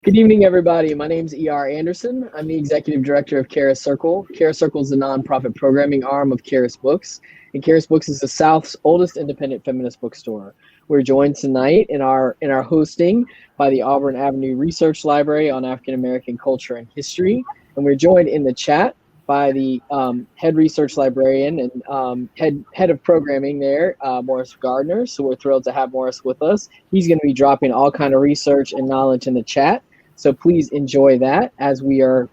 Good evening, everybody. My name is E.R. Anderson. I'm the executive director of Charis Circle. Charis Circle is the nonprofit programming arm of Charis Books, and Charis Books is the South's oldest independent feminist bookstore. We're joined tonight in our hosting by the Auburn Avenue Research Library on African American culture and history, and we're joined in the chat by the head research librarian and head of programming there, Morris Gardner. So we're thrilled to have Morris with us. He's going to be dropping all kind of research and knowledge in the chat. So please enjoy that as we are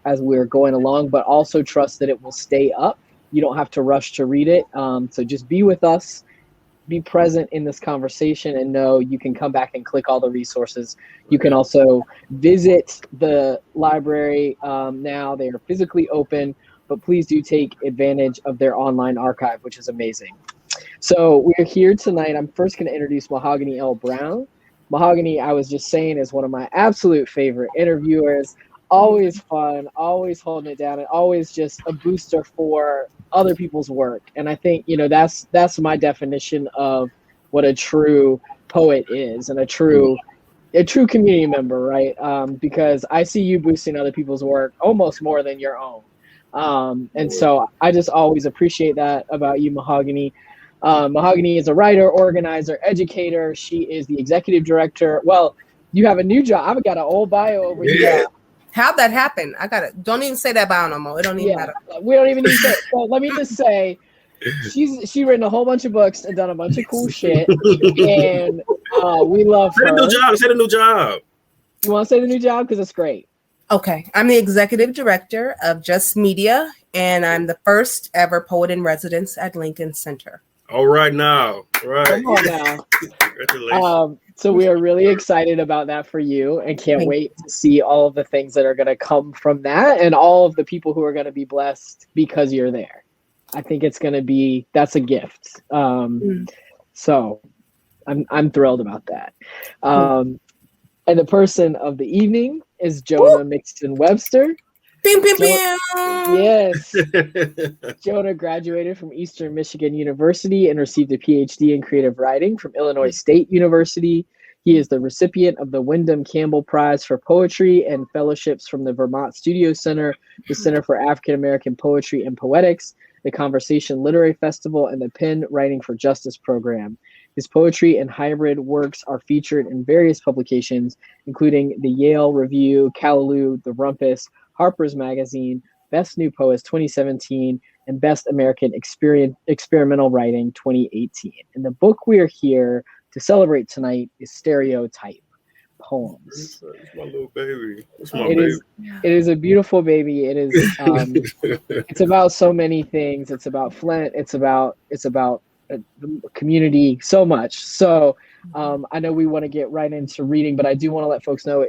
going along, but also trust that it will stay up. You don't have to rush to read it. So just be with us, be present in this conversation, and know you can come back and click all the resources. You can also visit the library now. They are physically open, but please do take advantage of their online archive, which is amazing. So we're here tonight. I'm first going to introduce Mahogany L Brown. Mahogany, I was just saying, is one of my absolute favorite interviewers. Always fun, always holding it down, and always just a booster for other people's work. And I think, that's my definition of what a true poet is, and a true community member, right? Because I see you boosting other people's work almost more than your own. And so I just always appreciate that about you, Mahogany. Mahogany is a writer, organizer, educator. She is the executive director. Well, you have a new job. I've got an old bio over here. How'd that happen? Don't even say that bio no more. It don't even matter. We don't even need to say it. So let me just say, she's written a whole bunch of books and done a bunch of cool shit. And we love her. Say the new job. You want to say the new job? Because it's great. Okay. I'm the executive director of Just Media, and I'm the first ever poet in residence at Lincoln Center. All right now. Right. Come on now. Congratulations. So we are really excited about that for you, and can't wait to see all of the things that are going to come from that, and all of the people who are going to be blessed because you're there. I think that's a gift. So I'm thrilled about that. And the person of the evening is Jonah Mixon-Webster. Bing, bing, bing. Yes. Jonah graduated from Eastern Michigan University and received a PhD in creative writing from Illinois State University. He is the recipient of the Wyndham Campbell Prize for Poetry and fellowships from the Vermont Studio Center, the Center for African American Poetry and Poetics, the Conversation Literary Festival, and the Penn Writing for Justice program. His poetry and hybrid works are featured in various publications, including the Yale Review, Callaloo, The Rumpus, Harper's Magazine, Best New Poets 2017, and Best American Experimental Writing 2018. And the book we are here to celebrate tonight is Stereotype Poems. It's my little baby. It is a beautiful baby. It is. It's about so many things. It's about Flint. It's about the community so much. So I know we want to get right into reading, but I do want to let folks know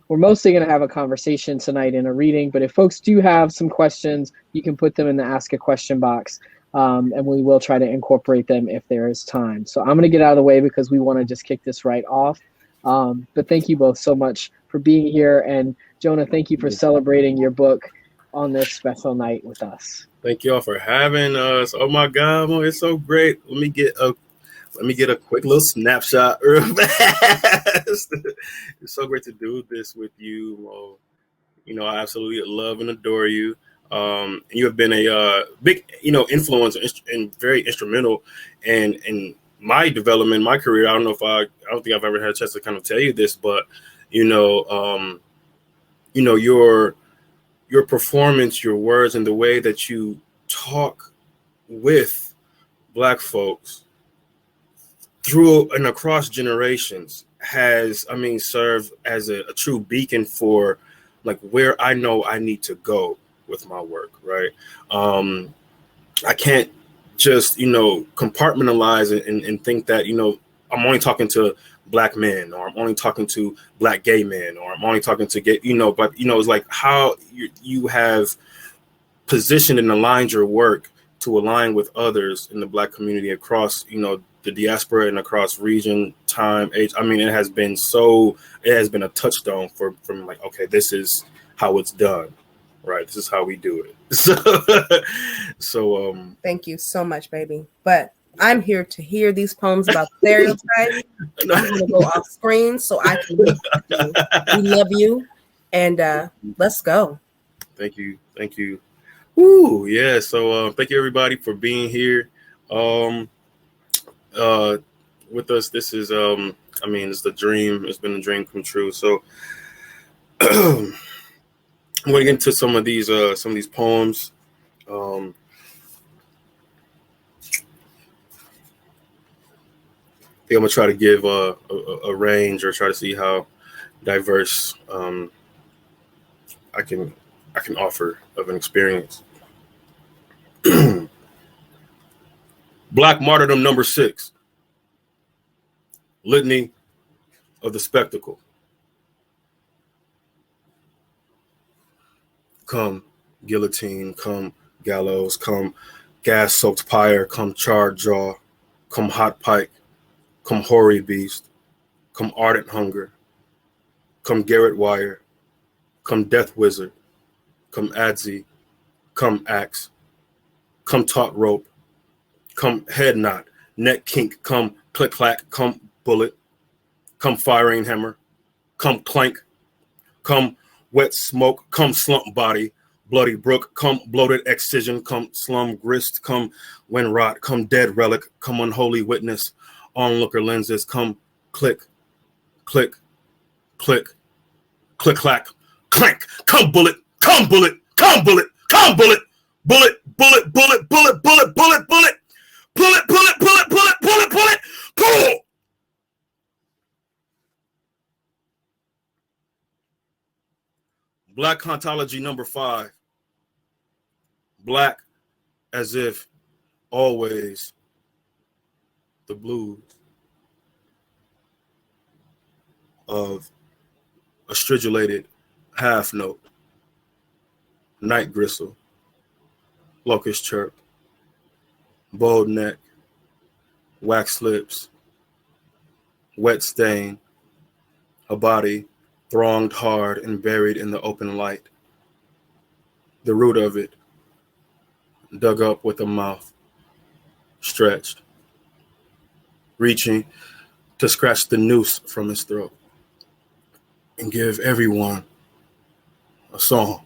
we're mostly going to have a conversation tonight in a reading, but if folks do have some questions, you can put them in the Ask a Question box, and we will try to incorporate them if there is time. So I'm going to get out of the way because we want to just kick this right off. But thank you both so much for being here. And Jonah, thank you for celebrating your book on this special night with us. Thank you all for having us. Oh my God, it's so great. Let me get a quick little snapshot real fast. It's so great to do this with you. I absolutely love and adore you. You have been a big, influence and very instrumental in my development, my career. I don't think I've ever had a chance to kind of tell you this, but your performance, your words, and the way that you talk with Black folks through and across generations has, served as a true beacon for like where I know I need to go with my work, right? I can't just, compartmentalize and think that, I'm only talking to Black men, or I'm only talking to Black gay men, or I'm only talking to gay, but, it's like how you have positioned and aligned your work to align with others in the Black community across, the diaspora and across region, time, age. It has been a touchstone from like, okay, this is how it's done, right? This is how we do it. So thank you so much, baby. But I'm here to hear these poems about stereotypes. I'm going to go off screen so I can read you. We love you, and let's go. Thank you. Thank you. Woo, yeah. So thank you everybody for being here with us. This is it's the dream. It's been a dream come true. So I'm going to get into some of these poems. I think I'm gonna try to give a range, or try to see how diverse I can offer of an experience. Black Martyrdom number 6. Litany of the Spectacle. Come guillotine, come gallows, come gas-soaked pyre, come charred jaw, come hot pike, come hoary beast, come ardent hunger, come garret wire, come death wizard, come adze, come axe, come taut rope, come head knot, neck kink, come click clack, come bullet, come firing hammer, come clank, come wet smoke, come slump body, bloody brook, come bloated excision, come slum grist, come wind rot, come dead relic, come unholy witness, onlooker lenses, come click, click, click, click clack, clank, come bullet, come bullet, come bullet, come bullet, bullet, bullet, bullet, bullet, bullet, bullet, bullet, bullet, bullet, bullet, bullet, bullet, bullet, pull. Black Hauntology number 5. Black as if always the blues of a stridulated half note, night gristle, locust chirp, bold neck, wax lips, wet stain, a body thronged hard and buried in the open light. The root of it dug up with a mouth stretched, reaching to scratch the noose from his throat and give everyone a song.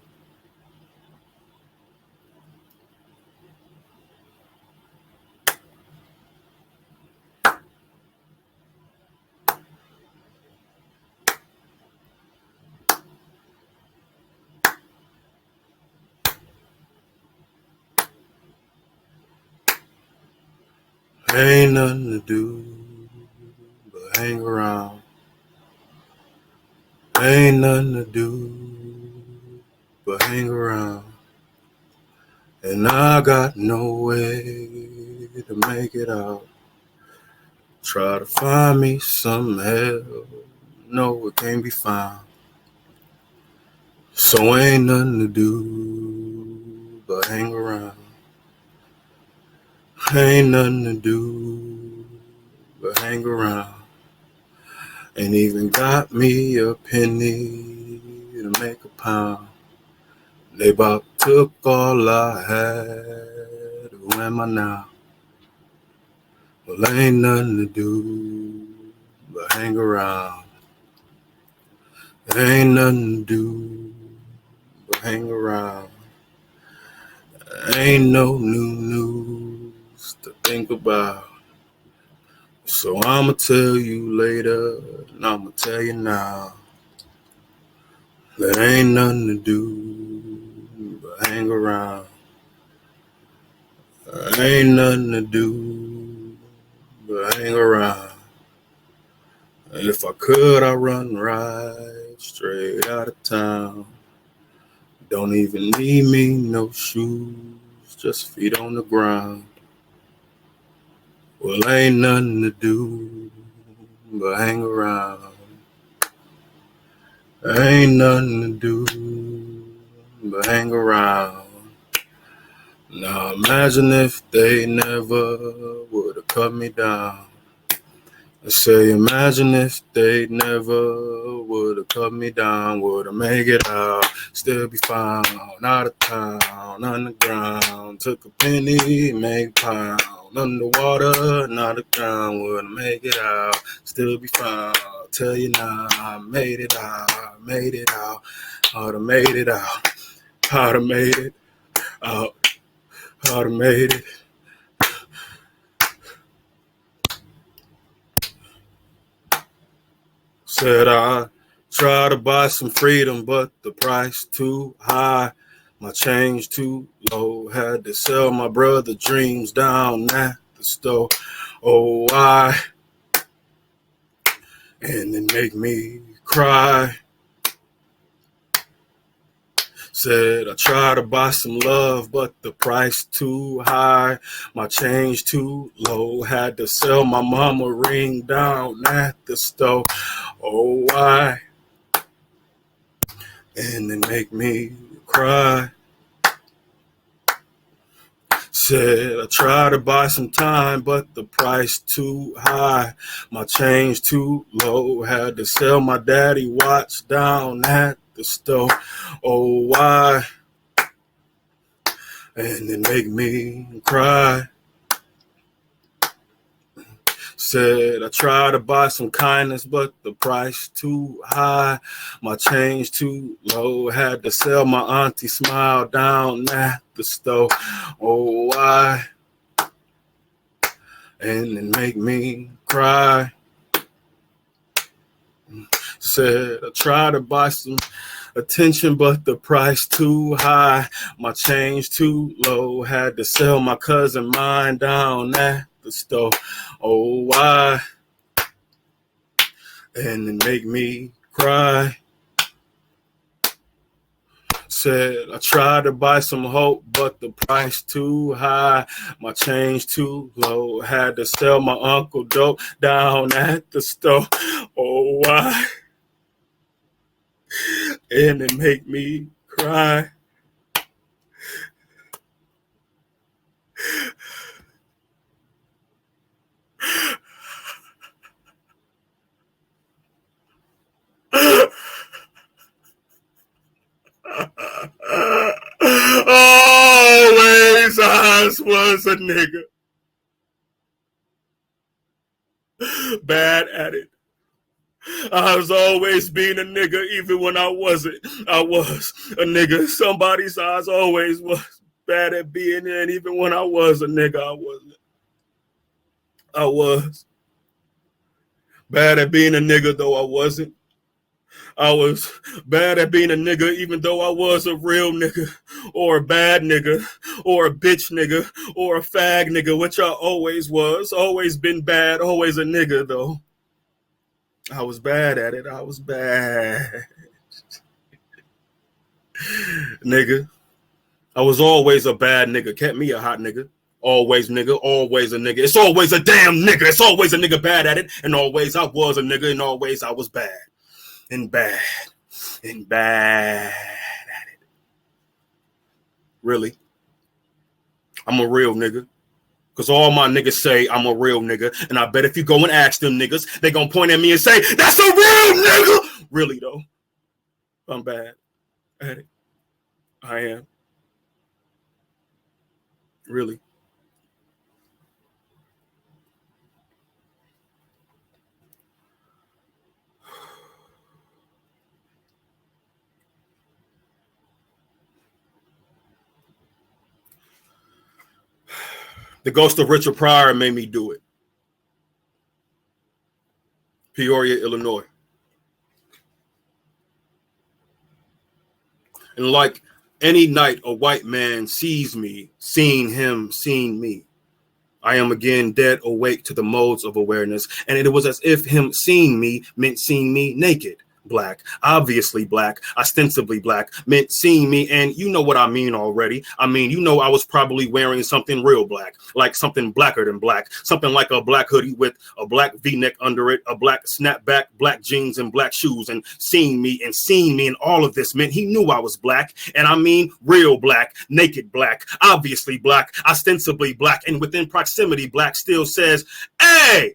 Ain't nothing to do but hang around. Ain't nothing to do but hang around. And I got no way to make it out. Try to find me some help. No, it can't be found. So ain't nothing to do but hang around. Ain't nothing to do but hang around. Ain't even got me a penny to make a pound. They about took all I had. Who am I now? Well, ain't nothing to do but hang around. Ain't nothing to do but hang around. Ain't no new news to think about. So I'ma tell you later, and I'ma tell you now. There ain't nothing to do but hang around. There ain't nothing to do but hang around. If I could, I'd run right straight out of town. Don't even need me no shoes, just feet on the ground. Well, ain't nothing to do but hang around. Ain't nothing to do but hang around. Now imagine if they never would have cut me down. I say, imagine if they never would have cut me down, would have made it out, still be found, out of town, underground, took a penny, make pound, underwater, not the ground, would have made it out, still be found, tell you now, I made it out, I'd have made it out, I'd have made it out, I'd have made it. Said I try to buy some freedom, but the price too high. My change too low. Had to sell my brother dreams down at the store. Oh, why? And it make me cry. Said I try to buy some love, but the price too high. My change too low. Had to sell my mama ring down at the store. Oh, why? And it make me cry. Said I try to buy some time, but the price too high. My change too low. Had to sell my daddy watch down at the store. Oh, why? And it make me cry. Said I try to buy some kindness, but the price too high. My change too low. Had to sell my auntie smile down at the store. Oh, why? And it make me cry. Said I try to buy some attention, but the price too high. My change too low. Had to sell my cousin mine down at the store. Oh, why? And it make me cry. Said I tried to buy some hope, but the price too high. My change too low. Had to sell my uncle dope down at the store. Oh, why? And it make me cry. Always I was a nigga. Bad at it. I was always being a nigga, even when I wasn't. I was a nigga. Somebody's eyes always was bad at being in, even when I was a nigga, I wasn't. I was bad at being a nigga, though I wasn't. I was bad at being a nigga, even though I was a real nigga, or a bad nigga, or a bitch nigga, or a fag nigga, which I always was. Always been bad, always a nigga, though. I was bad at it. I was bad. Nigga. I was always a bad nigga. Kept me a hot nigga. Always nigga. Always a nigga. It's always a damn nigga. It's always a nigga bad at it. And always I was a nigga. And always I was bad. And bad. And bad at it. Really? I'm a real nigga. Because all my niggas say I'm a real nigga. And I bet if you go and ask them niggas, they gonna point at me and say, that's a real nigga. Really, though. I'm bad at it. I am. Really. The ghost of Richard Pryor made me do it. Peoria, Illinois. And like any night a white man sees me, seeing him, seeing me, I am again dead awake to the modes of awareness. And it was as if him seeing me meant seeing me naked. Black, obviously black, ostensibly black, meant seeing me, and you know what I mean already. I mean, you know I was probably wearing something real black, like something blacker than black, something like a black hoodie with a black V-neck under it, a black snapback, black jeans, and black shoes, and seeing me and all of this meant he knew I was black, and I mean real black, naked black, obviously black, ostensibly black, and within proximity, black still says, hey,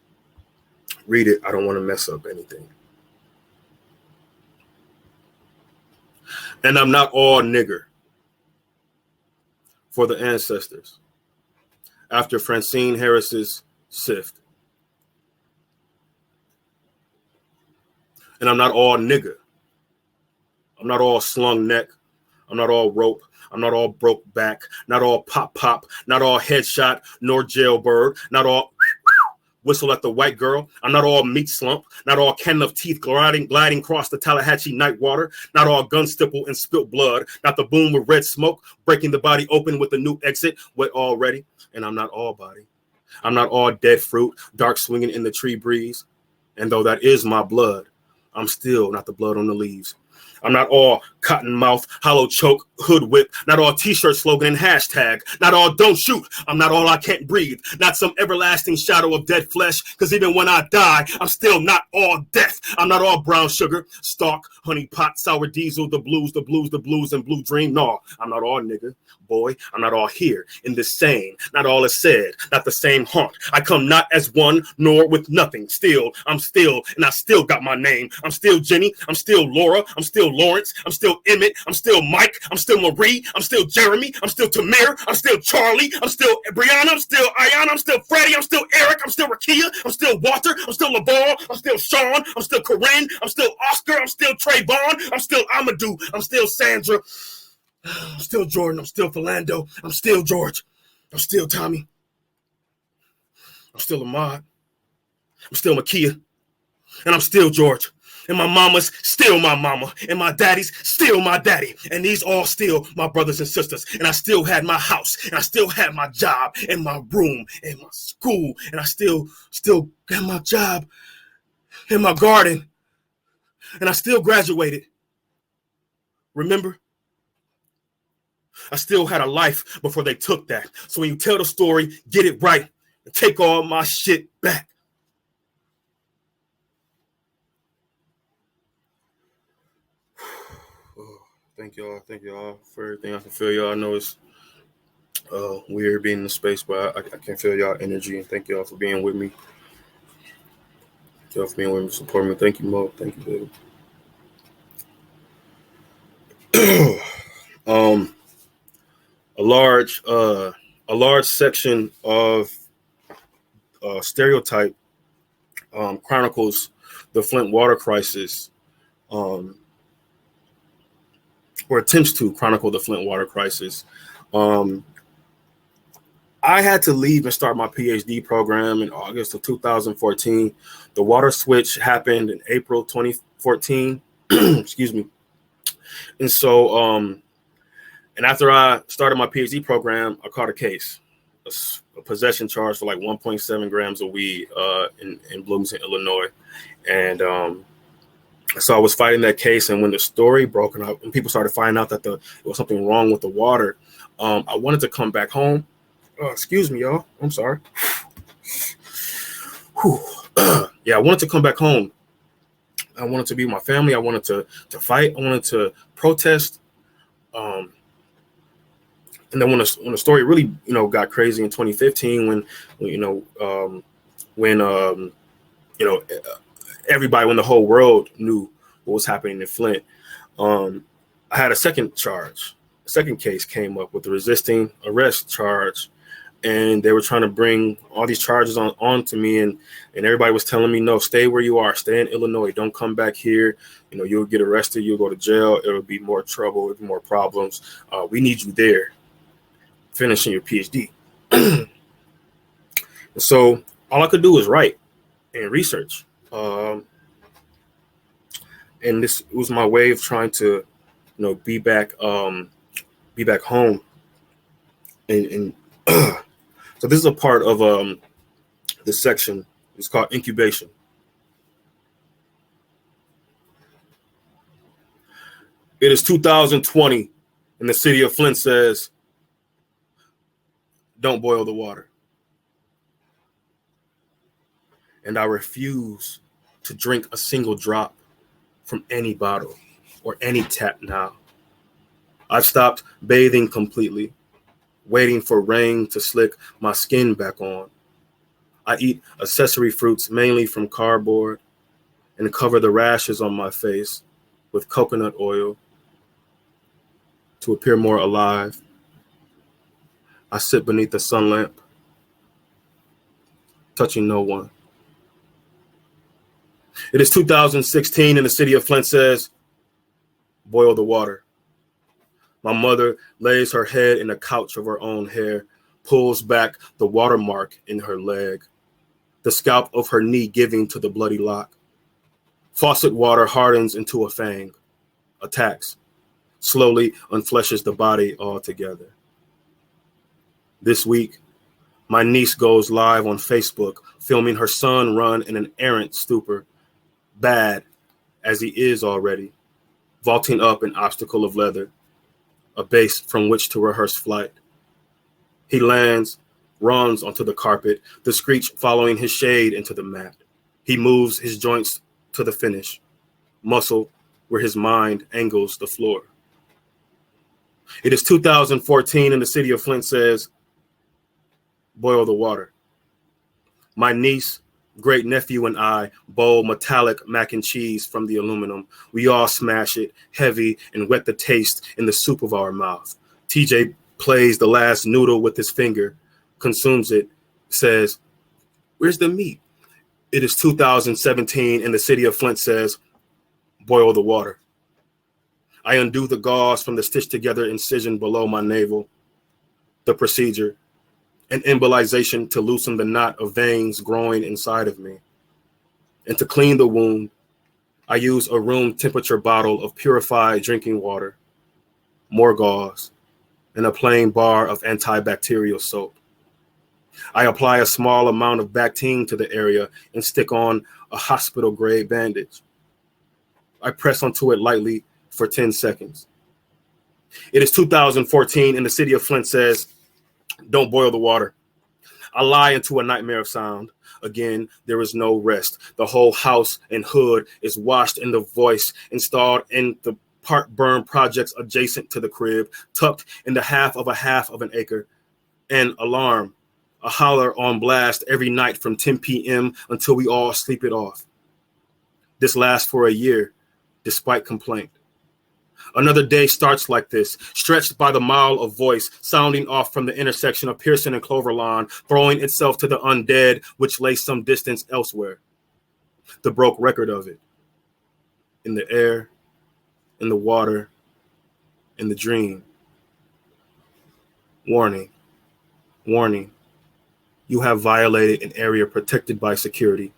read it. I don't want to mess up anything. And I'm not all nigger for the ancestors. After Francine Harris's sift. And I'm not all nigger. I'm not all slung neck. I'm not all rope. I'm not all broke back. Not all pop, not all headshot, nor jailbird. Not all whistle at the white girl. I'm not all meat slump. Not all cannon of teeth gliding across the Tallahatchie night water. Not all gun stipple and spilt blood. Not the boom with red smoke, breaking the body open with a new exit, wet already. And I'm not all body. I'm not all dead fruit, dark swinging in the tree breeze. And though that is my blood, I'm still not the blood on the leaves. I'm not all cotton mouth, hollow choke, hood whip, not all t-shirt slogan and hashtag, not all don't shoot, I'm not all I can't breathe, not some everlasting shadow of dead flesh, because even when I die, I'm still not all death. I'm not all brown sugar, stalk, honey pot, sour diesel, the blues, and blue dream. No, I'm not all nigga, boy, I'm not all here in this same, not all is said, not the same haunt. I come not as one, nor with nothing. Still, I'm still, and I still got my name. I'm still Jenny, I'm still Laura, I'm still Lawrence, I'm still Emmett, I'm still Mike, I'm still Marie, I'm still Jeremy, I'm still Tamir, I'm still Charlie, I'm still Brianna, I'm still Ayana, I'm still Freddie, I'm still Eric, I'm still Rakia, I'm still Walter, I'm still LaVar, I'm still Sean, I'm still Corinne, I'm still Oscar, I'm still Trayvon, I'm still Amadou, I'm still Sandra, I'm still Jordan, I'm still Philando, I'm still George, I'm still Tommy, I'm still Ahmad, I'm still Makia, and I'm still George. And my mama's still my mama. And my daddy's still my daddy. And these all still my brothers and sisters. And I still had my house. And I still had my job. And my room. And my school. And I still got my job. And my garden. And I still graduated. Remember? I still had a life before they took that. So when you tell the story, get it right. And take all my shit back. Thank y'all for everything. I can feel y'all. I know it's weird being in the space, but I can feel y'all energy, and thank y'all for being with me. Thank y'all for being with me, supporting me. Thank you, Mo. Thank you, baby. A large section of stereotype chronicles the Flint water crisis. Or attempts to chronicle the Flint water crisis. I had to leave and start my PhD program in August of 2014. The water switch happened in April 2014. Excuse me. And so, and after I started my PhD program, I caught a case, a possession charge for like 1.7 grams of weed in Bloomington, Illinois. And so I was fighting that case, and when the story broke up and people started finding out that there was something wrong with the water, I wanted to come back home. Excuse me, y'all. I'm sorry. Yeah, I wanted to come back home. I wanted to be with my family. I wanted to fight. I wanted to protest. And then when the story really, got crazy in 2015, when everybody, when the whole world knew what was happening in Flint, I had a second case came up with the resisting arrest charge, and they were trying to bring all these charges on to me, and everybody was telling me, no, stay where you are, stay in Illinois, don't come back here, you'll get arrested, you'll go to jail, it'll be more trouble, it'll be more problems, we need you there finishing your PhD. So all I could do was write and research. And this was my way of trying to, be back home. And so this is a part of the section. It's called incubation. It is 2020, and the city of Flint says, don't boil the water. And I refuse to drink a single drop from any bottle or any tap now. I've stopped bathing completely, waiting for rain to slick my skin back on. I eat accessory fruits mainly from cardboard and cover the rashes on my face with coconut oil to appear more alive. I sit beneath the sun lamp, touching no one. It is 2016 and the city of Flint says, boil the water. My mother lays her head in a couch of her own hair, pulls back the watermark in her leg, the scalp of her knee giving to the bloody lock. Faucet water hardens into a fang, attacks, slowly unfleshes the body altogether. This week, my niece goes live on Facebook, filming her son run in an errant stupor, bad as he is already, vaulting up an obstacle of leather, a base from which to rehearse flight. He lands, runs onto the carpet, the screech following his shade into the mat. He moves his joints to the finish, muscle where his mind angles the floor. It is 2014 and the city of Flint says, boil the water. My niece, great nephew, and I bowl metallic mac and cheese from the aluminum. We all smash it heavy and wet the taste in the soup of our mouth. TJ plays the last noodle with his finger, consumes it, says, where's the meat? It is 2017 and the city of Flint says, boil the water. I undo the gauze from the stitched together incision below my navel. The procedure, an embolization to loosen the knot of veins growing inside of me. And to clean the wound, I use a room temperature bottle of purified drinking water, more gauze, and a plain bar of antibacterial soap. I apply a small amount of Bactine to the area and stick on a hospital-grade bandage. I press onto it lightly for 10 seconds. It is 2014 and the city of Flint says, don't boil the water. I lie into a nightmare of sound. Again, there is no rest. The whole house and hood is washed in the voice installed in the part burn projects adjacent to the crib, tucked in the half of an acre. An alarm, a holler on blast every night from 10 p.m. until we all sleep it off. This lasts for a year, despite complaint. Another day starts like this, stretched by the mile of voice, sounding off from the intersection of Pearson and Cloverlawn, throwing itself to the undead, which lay some distance elsewhere. The broke record of it. In the air, in the water, in the dream. Warning, warning. You have violated an area protected by security.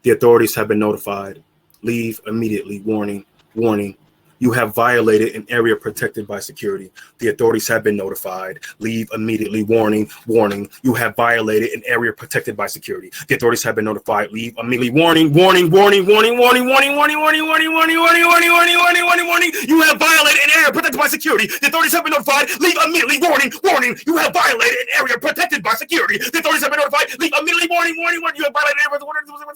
The authorities have been notified. Leave immediately. Warning, warning. You have violated an area protected by security. The authorities have been notified. Leave immediately. Warning, warning. You have violated an area protected by security. The authorities have been notified. Leave immediately. Warning, warning, warning, warning, warning, warning, warning, warning, warning, warning, warning, warning, warning, warning, warning, warning. You have violated an area protected by security. The authorities have been notified. Leave immediately. Warning, warning. You have violated an area protected by security. The authorities have been notified. Leave immediately. Warning, warning, warning. You have violated an area protected by security.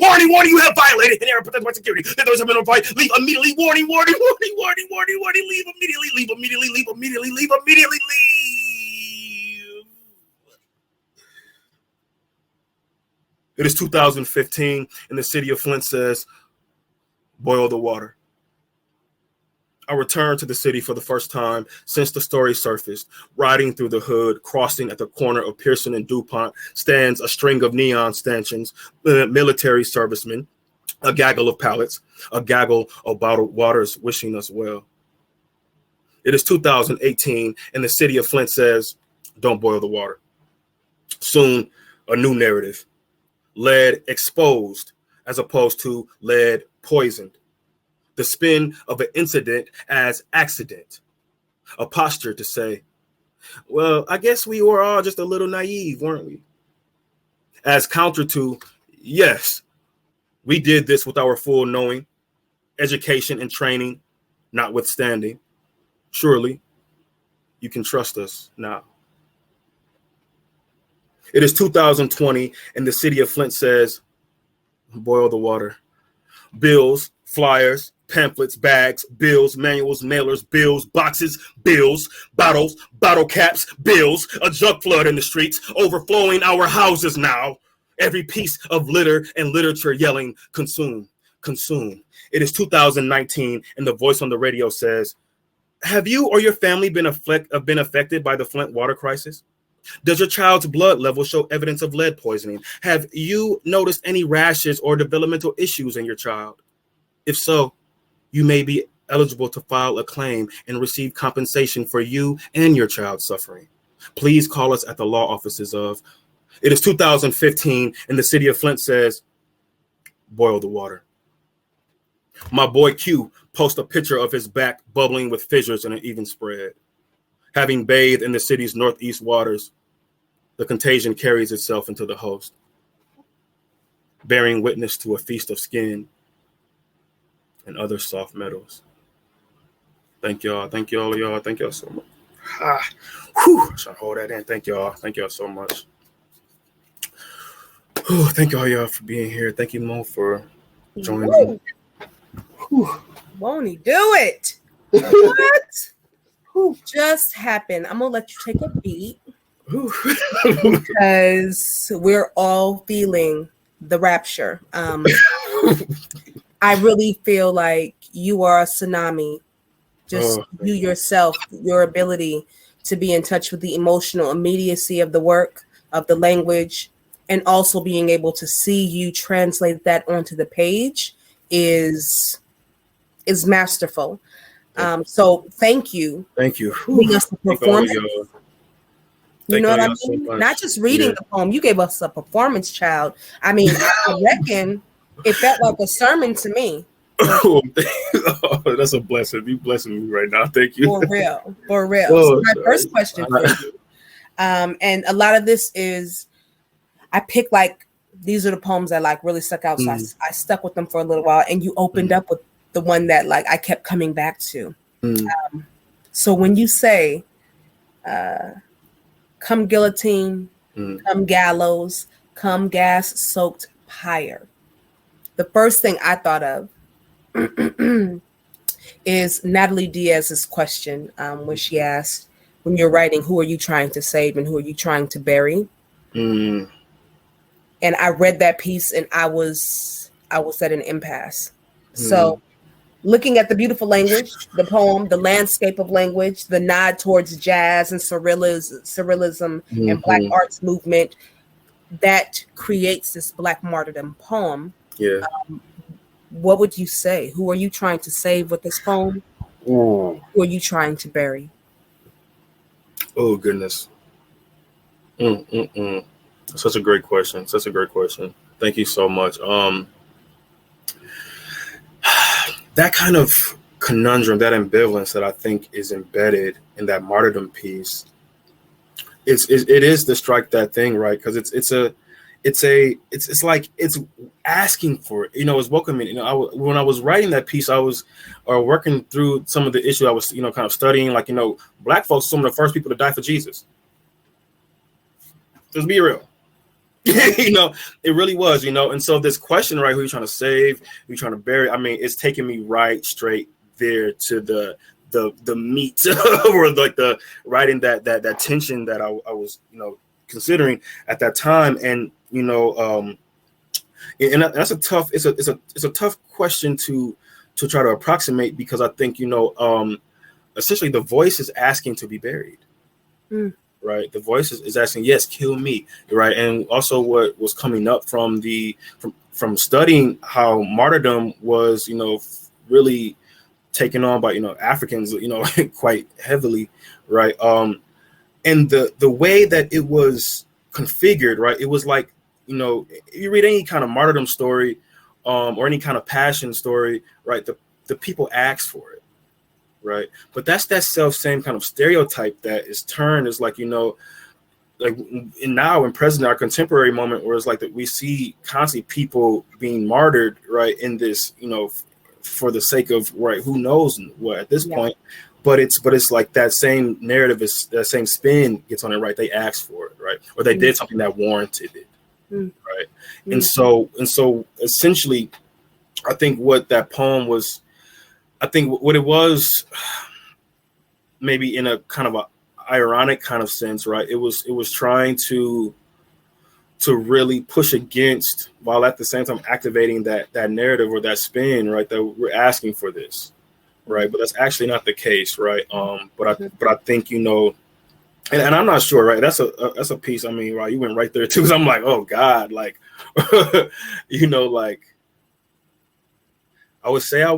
Warning, warning. You have violated an area protected by security. The authorities have been notified. Leave immediately. Warning, warning, warning, warning, warning, warning. Leave immediately. Leave immediately. Leave immediately. Leave immediately. Leave. It is 2015, and the city of Flint says, boil the water. I returned to the city for the first time since the story surfaced. Riding through the hood, crossing at the corner of Pearson and DuPont, stands a string of neon stanchions, military servicemen, a gaggle of pallets, a gaggle of bottled waters wishing us well. It is 2018, and the city of Flint says, don't boil the water. Soon, a new narrative. Lead exposed as opposed to lead poisoned. The spin of an incident as accident. A posture to say, well, I guess we were all just a little naive, weren't we? As counter to, yes, we did this with our full knowing, education and training notwithstanding. Surely you can trust us now. It is 2020 and the city of Flint says, boil the water. Bills, flyers, pamphlets, bags, bills, manuals, mailers, bills, boxes, bills, bottles, bottle caps, bills, a junk flood in the streets, overflowing our houses now. Every piece of litter and literature yelling, consume, consume. It is 2019, and the voice on the radio says, have you or your family been affected by the Flint water crisis? Does your child's blood level show evidence of lead poisoning? Have you noticed any rashes or developmental issues in your child? If so, you may be eligible to file a claim and receive compensation for you and your child's suffering. Please call us at the law offices of. It is 2015, and the city of Flint says, boil the water. My boy Q posts a picture of his back bubbling with fissures in an even spread. Having bathed in the city's northeast waters, the contagion carries itself into the host, bearing witness to a feast of skin and other soft metals. Thank y'all. Thank y'all, y'all. Thank y'all so much. Whew, I should hold that in. Thank y'all. Thank y'all so much. Whew, thank y'all for being here. Thank you, Mo, for joining. Won't he do it? What? Who just happened? I'm gonna let you take a beat because we're all feeling the rapture. I really feel like you are a tsunami. Just you yourself, your ability to be in touch with the emotional immediacy of the work, of the language, and also being able to see you translate that onto the page is masterful. So thank you. Thank you. Giving us the performance. You know what I mean? So not just reading the poem. You gave us a performance, child. I mean, I reckon it felt like a sermon to me. Oh, that's a blessing. You blessing me right now. Thank you. For real. For real. Whoa, so my first question for you. And a lot of this is, I picked like, these are the poems that like really stuck out. So I stuck with them for a little while, and you opened up with the one that like I kept coming back to. So when you say, come guillotine, come gallows, come gas-soaked pyre, the first thing I thought of is Natalie Diaz's question when she asked, when you're writing, who are you trying to save and who are you trying to bury? And I read that piece and I was at an impasse. So looking at the beautiful language, the poem, the landscape of language, the nod towards jazz and surrealism and Black arts movement that creates this Black martyrdom poem. Yeah. What would you say? Who are you trying to save with this poem? Who are you trying to bury? Oh, goodness. Such a great question. Such a great question. Thank you so much. That kind of conundrum, that ambivalence that I think is embedded in that martyrdom piece, it is to strike that thing, right? Because it's like it's asking for it, it's welcoming. When I was writing that piece, I was working through some of the issues I was, kind of studying, like, Black folks, some of the first people to die for Jesus. Let's be real. It really was, and so this question, right, who you trying to save, who you trying to bury, I mean, it's taking me right straight there to the meat or like the writing that tension that I was, considering at that time. And, and that's a tough, it's a tough question to try to approximate, because I think, essentially the voice is asking to be buried. Right, the voice is asking, yes, kill me, right? And also what was coming up from studying how martyrdom was, really taken on by, Africans, quite heavily, right? And the way that it was configured, right? It was like, if you read any kind of martyrdom story, or any kind of passion story, right? The people ask for it. Right. But that's that same kind of stereotype that is turned as like, like now in present, our contemporary moment, where it's like that we see constantly people being martyred, right, in this, for the sake of, right, who knows what at this point. But it's like that same narrative, is that same spin gets on it, right? They asked for it, right? Or they did something that warranted it. Right. And so essentially, I think what that poem was I think what it was, maybe in a kind of a ironic kind of sense, right? It was trying to really push against, while at the same time activating that narrative or that spin, right? That we're asking for this, right? But that's actually not the case, right? But I think, you know, and I'm not sure, right? That's a piece. I mean, right, you went right there too, because I'm like, oh God, like, you know, like, I would say I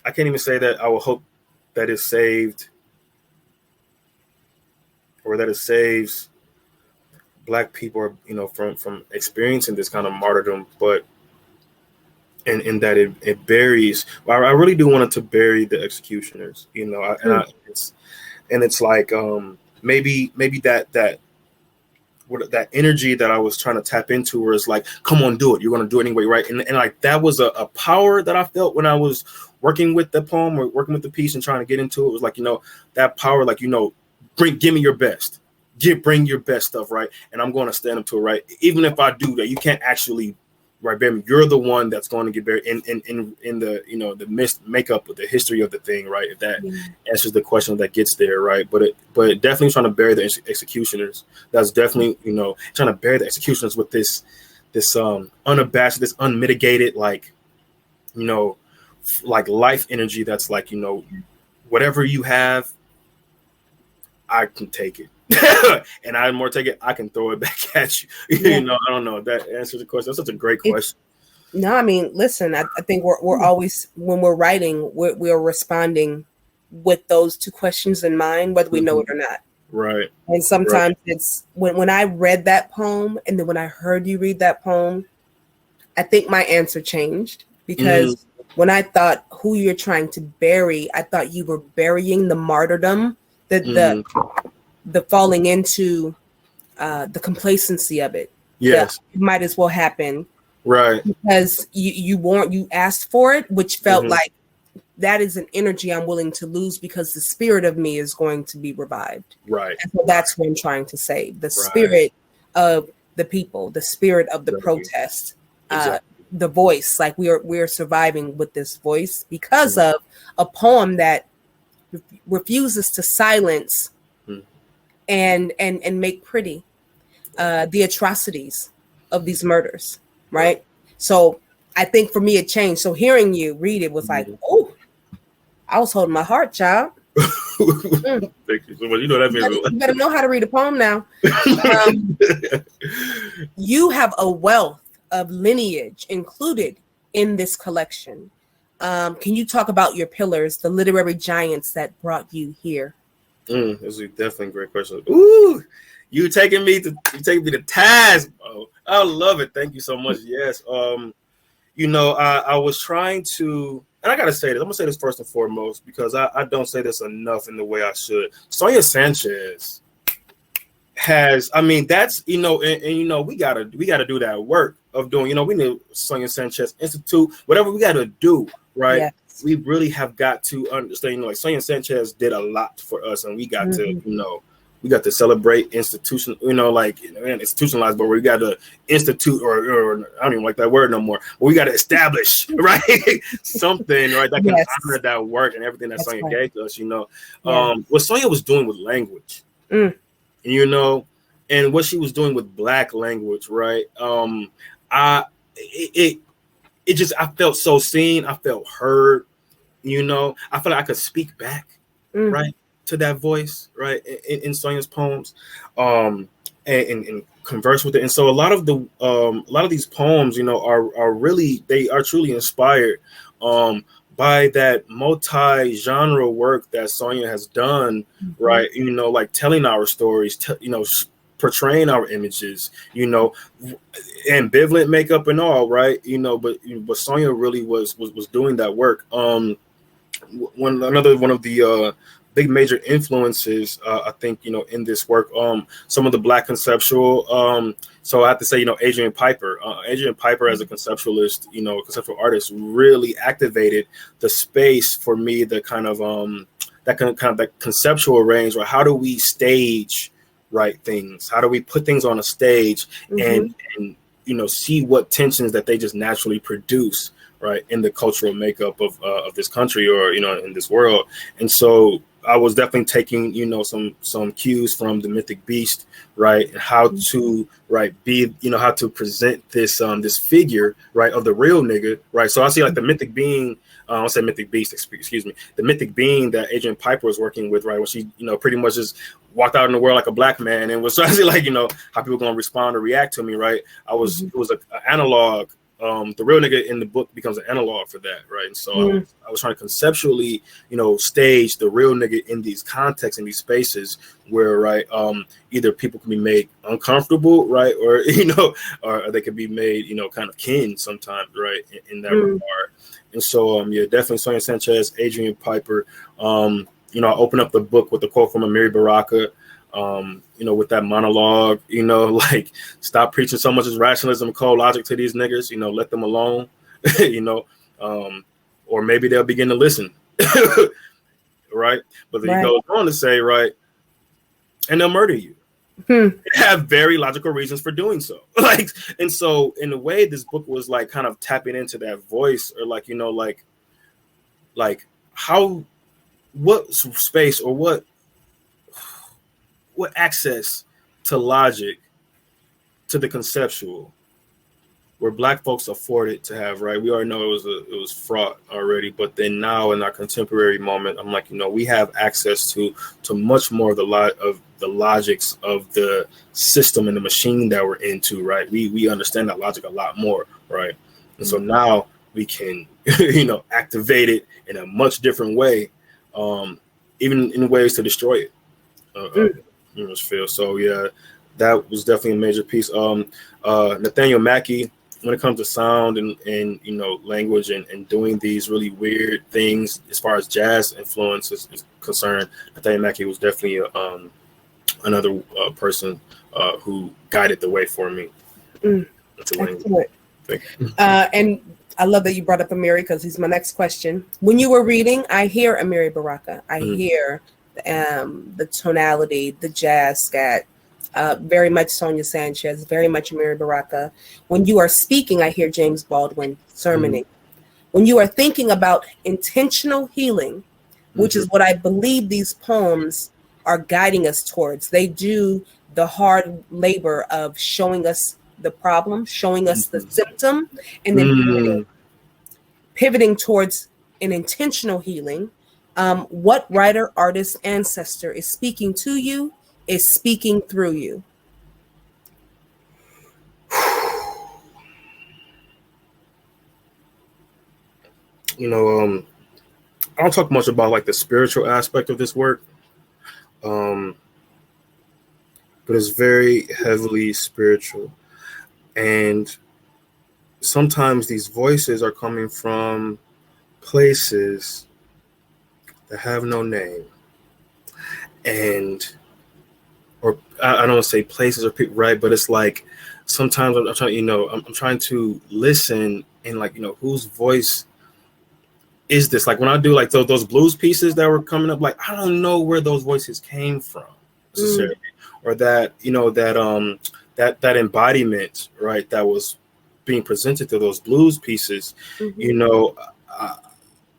can't even say that I would hope that it saved, or that it saves Black people, you know, from experiencing this kind of martyrdom, but in that it buries. Well, I really do want it to bury the executioners, you know, it's like maybe that energy that I was trying to tap into, where it's like, come on, do it. You're going to do it anyway, right? And like that was a power that I felt when I was working with the poem or working with the piece and trying to get into it. It was like, you know, that power, like, you know, give me your best. Bring your best stuff, right? And I'm going to stand up to it, right? Even if I do that, you can't actually, right, baby, you're the one that's going to get buried in the, you know, the makeup of the history of the thing, right? If that answers the question that gets there, right? But definitely trying to bury the executioners. That's definitely, you know, trying to bury the executioners with this unabashed, this unmitigated, like, you know, like life energy that's like, you know, whatever you have, I can take it. And I more take it, I can throw it back at you. You know, I don't know if that answers the question. That's such a great question. No, I mean, listen, I think we're always, when we're writing, we're responding with those two questions in mind, whether we know it or not. Right. And sometimes it's when I read that poem, and then when I heard you read that poem, I think my answer changed, because when I thought who you're trying to bury, I thought you were burying the martyrdom, the falling into the complacency of it. Yes. It might as well happen. Right. Because you asked for it, which felt like that is an energy I'm willing to lose, because the spirit of me is going to be revived. Right. And so that's what I'm trying to say. The spirit of the people, the spirit of the protest, the voice, like we're surviving with this voice because of a poem that refuses to silence and make pretty the atrocities of these murders, right? So I think for me it changed. So hearing you read it was like, oh, I was holding my heart, child. Thank you so much. You know that means you better know how to read a poem now. You have a wealth of lineage included in this collection. Can you talk about your pillars, the literary giants that brought you here? This is definitely a great question. Ooh, you taking me to task, bro. I love it. Thank you so much. Yes. You know, I was trying to, and I gotta say this. I'm gonna say this first and foremost, because I don't say this enough in the way I should. Sonia Sanchez has, I mean, that's, you know, and you know, we gotta do that work of doing, you know, we need Sonia Sanchez Institute, whatever we gotta do, right? Yes. We really have got to understand, you know, like Sonia Sanchez did a lot for us, and we got to, you know, we got to celebrate institution, you know, like institutionalized, but we got to institute, or I don't even like that word no more. But we got to establish, right, something, right, that can honor that work and everything that Sonia gave to us, you know. What Sonia was doing with language, you know, and what she was doing with Black language, right? It just, I felt so seen. I felt heard, you know. I felt like I could speak back, right, to that voice, right, in Sonia's poems, and converse with it. And so a lot of these poems, you know, are really, they are truly inspired by that multi-genre work that Sonia has done, right? You know, like telling our stories, you know, portraying our images, you know, ambivalent makeup and all, right? You know, but Sonia really was doing that work. One of the big major influences, I think, you know, in this work, some of the Black conceptual. So I have to say, you know, Adrian Piper as a conceptualist, you know, conceptual artist, really activated the space for me, the kind of that conceptual range, or how do we stage, right, things? How do we put things on a stage and you know, see what tensions that they just naturally produce, right, in the cultural makeup of this country, or in this world. And so I was definitely taking some cues from the mythic beast, right, and how to be how to present this this figure, right, of the real nigga, right. So I see like the mythic being, I'll say mythic beast, excuse me, the mythic being that Adrian Piper was working with, right, when she pretty much just walked out in the world like a black man and was trying to see like how people gonna respond or react to me, right. It was an analog. The real nigga in the book becomes an analog for that, right? And so I was trying to conceptually, stage the real nigga in these contexts, in these spaces where, right, either people can be made uncomfortable, right, or or they can be made, kind of kin sometimes, right, in that regard. And so, yeah, definitely Sonia Sanchez, Adrian Piper. I open up the book with a quote from Amiri Baraka. With that monologue, like, stop preaching so much as rationalism, cold logic to these niggas, let them alone, or maybe they'll begin to listen, right? But then he goes on to say, right, and they'll murder you. They have very logical reasons for doing so. Like, and so in a way, this book was like kind of tapping into that voice, or like, like how, what space or what access to logic, to the conceptual, where Black folks afforded to have, right? We already know it was fraught already, but then now in our contemporary moment, I'm like, we have access to much more of the logics of the system and the machine that we're into, right? We understand that logic a lot more, right? And so now we can, activate it in a much different way, even in ways to destroy it. Feel. So yeah, that was definitely a major piece. Nathaniel Mackey, when it comes to sound and language and doing these really weird things as far as jazz influence is concerned, Nathaniel Mackey was definitely another person who guided the way for me. Excellent. And I love that you brought up Amiri, because he's my next question. When you were reading, I hear Amiri Baraka. I hear the tonality, the jazz scat, very much Sonia Sanchez, very much Amiri Baraka. When you are speaking, I hear James Baldwin sermoning. When you are thinking about intentional healing, which is what I believe these poems are guiding us towards, they do the hard labor of showing us the problem, showing us the symptom, and then pivoting towards an intentional healing. What writer, artist, ancestor is speaking to you, is speaking through you? I don't talk much about like the spiritual aspect of this work, but it's very heavily spiritual. And sometimes these voices are coming from places that have no name, or I don't want to say places or people, right? But it's like sometimes I'm trying, I'm trying to listen and like, whose voice is this? Like when I do like those blues pieces that were coming up, like I don't know where those voices came from necessarily, or that that embodiment, right, that was being presented to those blues pieces,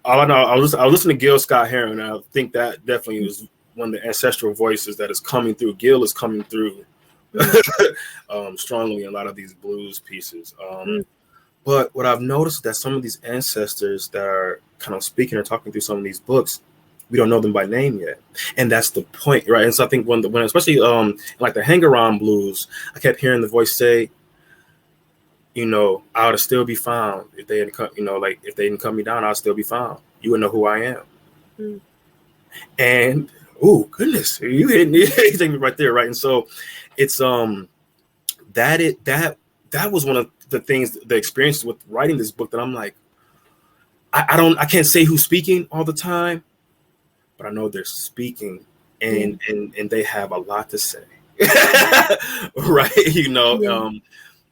all I know, I was listening to Gil Scott-Heron, and I think that definitely was one of the ancestral voices that is coming through. Gil is coming through strongly in a lot of these blues pieces. But what I've noticed is that some of these ancestors that are kind of speaking or talking through some of these books, we don't know them by name yet, and that's the point, right? And so I think when especially like the Hang-Around blues, I kept hearing the voice say, I ought to still be found. If they didn't come, like if they didn't cut me down, I'll still be found. You would know who I am. And oh goodness, you hit me right there, right? And so it's that was one of the things, the experiences with writing this book, that I'm like, I can't say who's speaking all the time, but I know they're speaking, and they have a lot to say, right?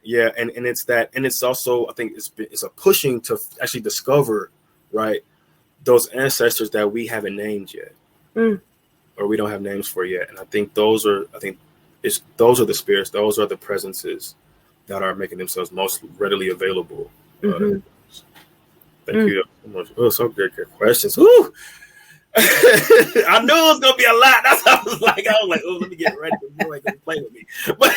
Yeah, and it's that, and it's also, I think it's a pushing to actually discover, right, those ancestors that we haven't named yet, or we don't have names for yet. And I think those are the spirits, those are the presences that are making themselves most readily available. Thank you so much. Oh, so good questions. Woo! I knew it was gonna be a lot. That's how I was like, oh, let me get ready. You ain't gonna play with me. But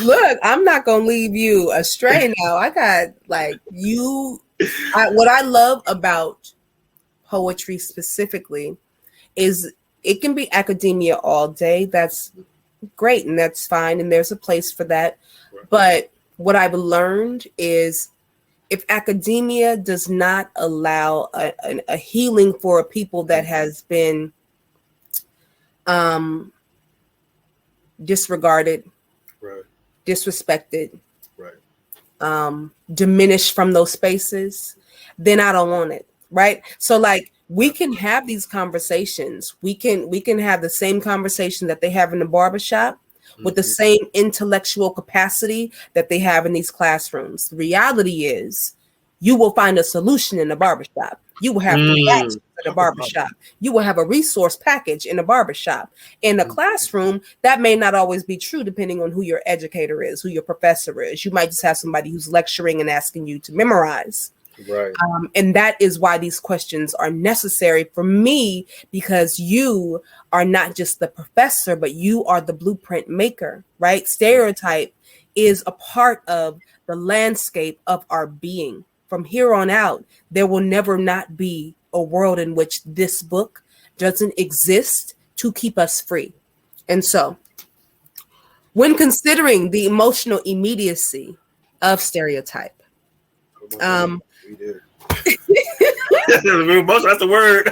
Look, I'm not gonna leave you astray now. I got like you. What I love about poetry specifically is it can be academia all day. That's great and that's fine, and there's a place for that. Right. But what I've learned is if academia does not allow a healing for a people that has been disregarded, right, disrespected, right, diminished from those spaces, then I don't want it. Right. So like we can have these conversations. We can have the same conversation that they have in the barbershop with the same intellectual capacity that they have in these classrooms. The reality is you will find a solution in the barbershop. You will have reactions in the barbershop. You will have a resource package in the barbershop. In the classroom, that may not always be true depending on who your educator is, who your professor is. You might just have somebody who's lecturing and asking you to memorize. Right. And that is why these questions are necessary for me, because you are not just the professor, but you are the blueprint maker, right? Stereotype is a part of the landscape of our being. From here on out, there will never not be a world in which this book doesn't exist to keep us free. And so when considering the emotional immediacy of stereotype, we did. That's the word.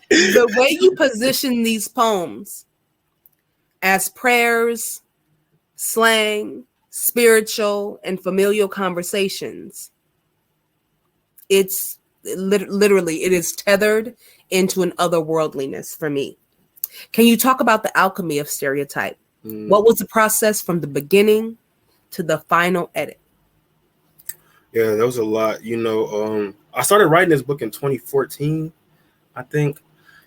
The way you position these poems as prayers, slang, spiritual, and familial conversations, it's literally, it is tethered into an otherworldliness for me. Can you talk about the alchemy of stereotype? What was the process from the beginning to the final edit? Yeah, that was a lot. I started writing this book in 2014, I think.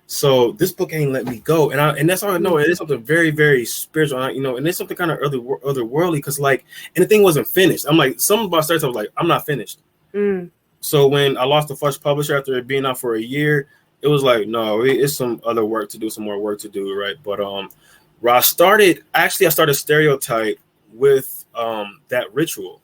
So this book ain't let me go, and that's all I know. It is something very, very spiritual, and it's something kind of otherworldly. Because and the thing wasn't finished. I'm like, some of our starts, I was like, I'm not finished. So when I lost the first publisher after it being out for a year, it was like, no, it's some other work to do, some more work to do, right? But where I started Stereotype with that ritual.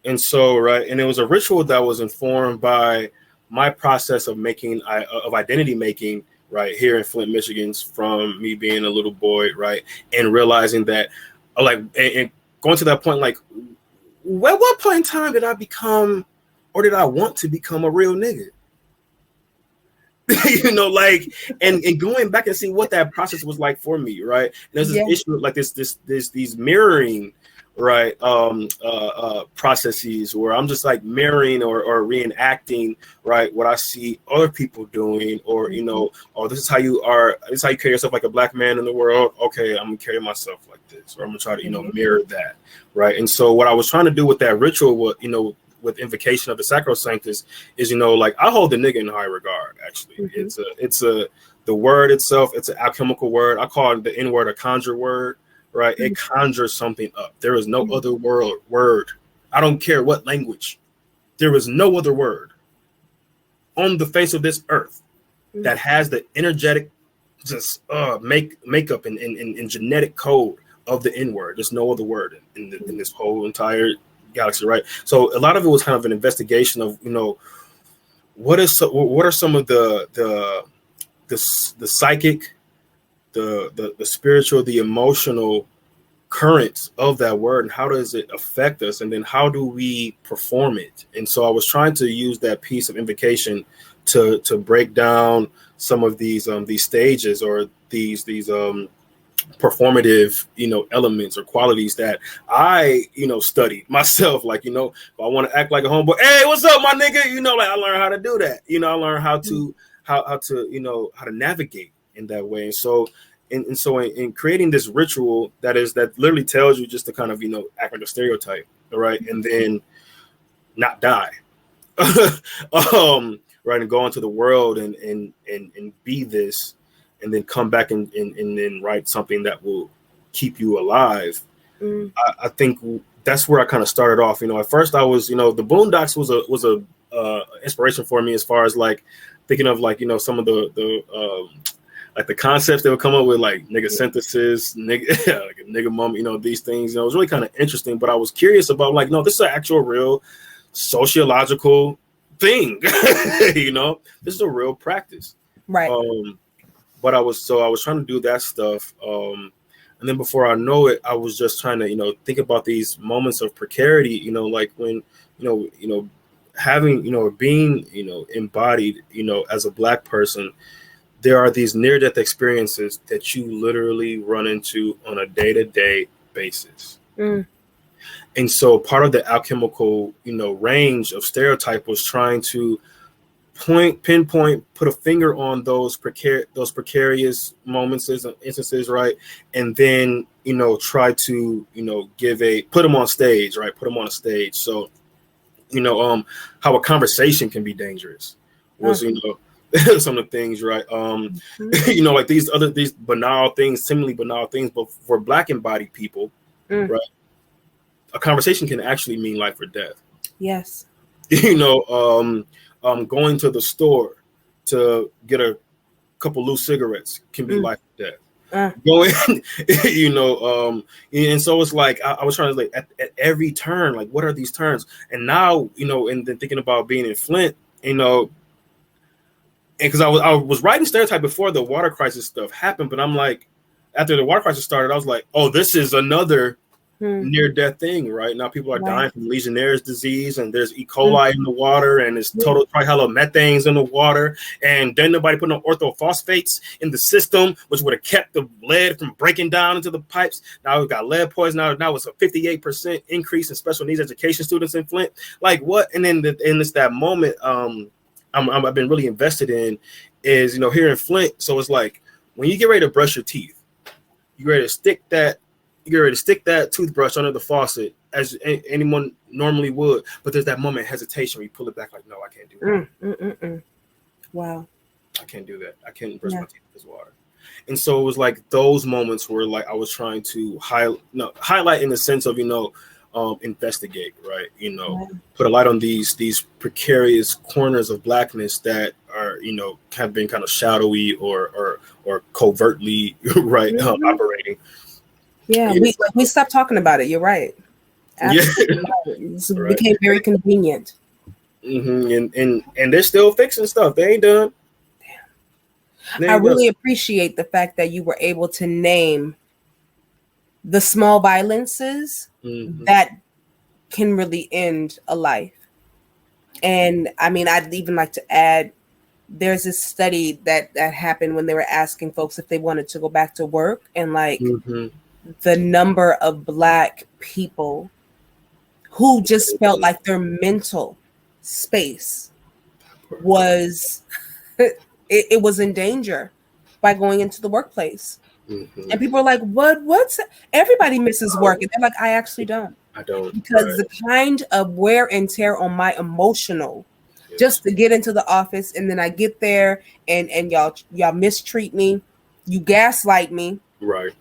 And so, right, and it was a ritual that was informed by my process of identity making, right, here in Flint, Michigan, from me being a little boy, right, and realizing that, and going to that point, at what point in time did I become, or did I want to become a real nigga? And going back and seeing what that process was like for me, right? And there's this issue like these mirroring, right, processes where I'm just like mirroring or reenacting, right, what I see other people doing, or this is how you carry yourself like a black man in the world. Okay, I'm gonna carry myself like this, or I'm gonna try to mirror that, right? And so what I was trying to do with that ritual was, with invocation of the sacrosanctus, is I hold the nigga in high regard. Actually, it's the word itself. It's an alchemical word. I call it the N word a conjure word. Right, it conjures something up. There is no other word. I don't care what language. There is no other word on the face of this earth that has the energetic, just makeup and genetic code of the N word. There's no other word in this whole entire galaxy, right? So a lot of it was kind of an investigation of what are some of the psychic, the spiritual, the emotional currents of that word, and how does it affect us, and then how do we perform it? And so I was trying to use that piece of invocation to break down some of these stages, or these performative elements or qualities that I studied myself. If I want to act like a homeboy, hey, what's up, my nigga? I learned how to do that. I learned how to navigate in that way. And so in creating this ritual that literally tells you just to kind of act like a stereotype, right, and then not die, right, and go into the world and be this, and then come back and then write something that will keep you alive. I think that's where I kind of started off. You know, at first I was, you know, the Boondocks was a inspiration for me as far as like thinking of like, you know, some of the like the concepts they would come up with, like nigga synthesis, nigga, like a nigga mom, you know, these things. You know, it was really kind of interesting. But I was curious about like, no, this is an actual real sociological thing. You know, this is a real practice. Right. But I was trying to do that stuff. And then before I know it, I was just trying to, you know, think about these moments of precarity, you know, like when, you know, having, you know, being, you know, embodied, you know, as a Black person, there are these near-death experiences that you literally run into on a day-to-day basis. And so part of the alchemical, you know, range of stereotype was trying to pinpoint, put a finger on those precarious moments and instances, right? And then, you know, try to, you know, put them on stage, right? Put them on a stage. So, you know, how a conversation can be dangerous was, you know, some of the things, right? You know, like these banal things, seemingly banal things, but for Black embodied people, right? A conversation can actually mean life or death. Yes. You know, going to the store to get a couple loose cigarettes can be life or death. Going, you know, and so it's like I was trying to like at every turn, like what are these turns? And now, you know, and then thinking about being in Flint, you know, and because I was writing stereotype before the water crisis stuff happened, but I'm like, after the water crisis started, I was like, oh, this is another near-death thing, right? Now people are dying from Legionnaire's disease, and there's E. coli in the water, and there's total trihalomethanes in the water, and then nobody put no orthophosphates in the system, which would have kept the lead from breaking down into the pipes. Now we've got lead poison. Now it's a 58% increase in special needs education students in Flint. Like what? And then it's that moment I've been really invested in is, you know, here in Flint. So it's like when you get ready to brush your teeth, you're ready to stick that toothbrush under the faucet as anyone normally would. But there's that moment of hesitation where you pull it back like, no, I can't do that. Wow. I can't do that. I can't brush my teeth with this water. And so it was like those moments where like I was trying to highlight in the sense of, you know, investigate, right? You know, put a light on these precarious corners of Blackness that are, you know, have been kind of shadowy or covertly, right, operating. Yeah, we stopped talking about it. You're right. Absolutely. It became very convenient. And they're still fixing stuff. They ain't done. Damn. I really appreciate the fact that you were able to name the small violences that can really end a life. And I mean, I'd even like to add, there's this study that happened when they were asking folks if they wanted to go back to work, and like the number of Black people who just felt like their mental space was it was in danger by going into the workplace. And people are like, what's everybody misses work, and they're like, I actually don't. I don't, because the kind of wear and tear on my emotional just to get into the office, and then I get there and y'all mistreat me, you gaslight me, right?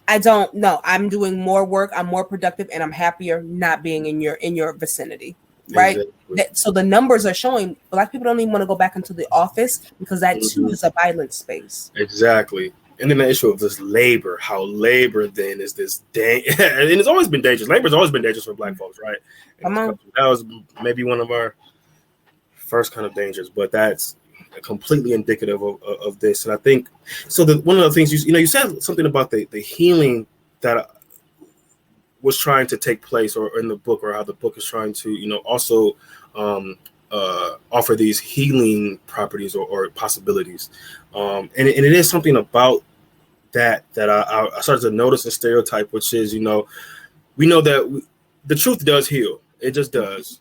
I don't know. I'm doing more work, I'm more productive, and I'm happier not being in your vicinity. Right. Exactly. So the numbers are showing Black people don't even want to go back into the office because that too is a violent space. Exactly. And then the issue of this labor, how labor then is this and it's always been dangerous. Labor's always been dangerous for Black folks, right? That was maybe one of our first kind of dangers, but that's completely indicative of this. And I think so. One of the things you said something about the healing that was trying to take place, or in the book, or how the book is trying to, also offer these healing properties or possibilities. And it is something about that I started to notice a stereotype, which is, we know that the truth does heal. It just does.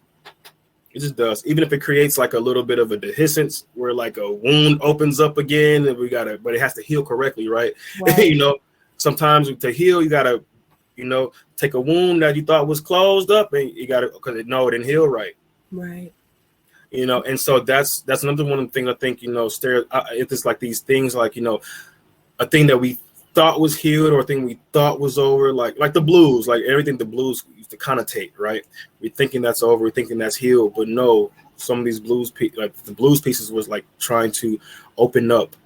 It just does. Even if it creates like a little bit of a dehiscence where like a wound opens up again, and but it has to heal correctly, right? Sometimes to heal, you gotta, take a wound that you thought was closed up, and you gotta, because it didn't heal right. Right. And so that's another one of the things I think, it's like these things like, a thing that we thought was healed or thing we thought was over, like the blues, like everything the blues used to connotate, right? We're thinking that's over, we're thinking that's healed, but no, some of these blues, like the blues pieces was like trying to open up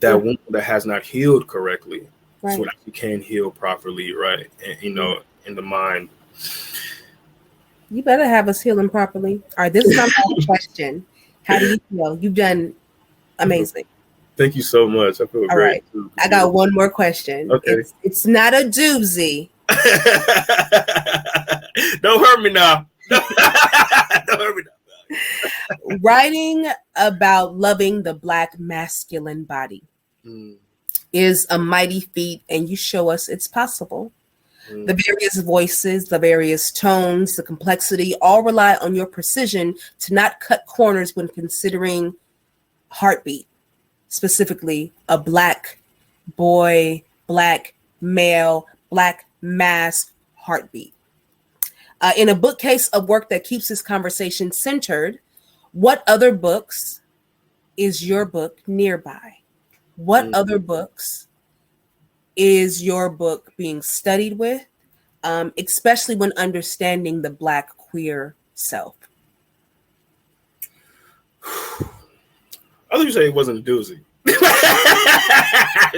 that wound that has not healed correctly, so that you can heal properly, right? And, you know, in the mind. You better have us healing properly. All right, this is my last question. How do you feel? You've done amazing. Thank you so much. I feel all great. Right. I got one more question. Okay. It's not a doozy. Don't hurt me now. Don't hurt me now. Writing about loving the Black masculine body is a mighty feat, and you show us it's possible. The various voices, the various tones, the complexity all rely on your precision to not cut corners when considering heartbeat, specifically a Black boy, Black male, Black mask heartbeat. In a bookcase of work that keeps this conversation centered, what other books is your book nearby? What other books is your book being studied with, especially when understanding the Black queer self? I thought you say it wasn't a doozy.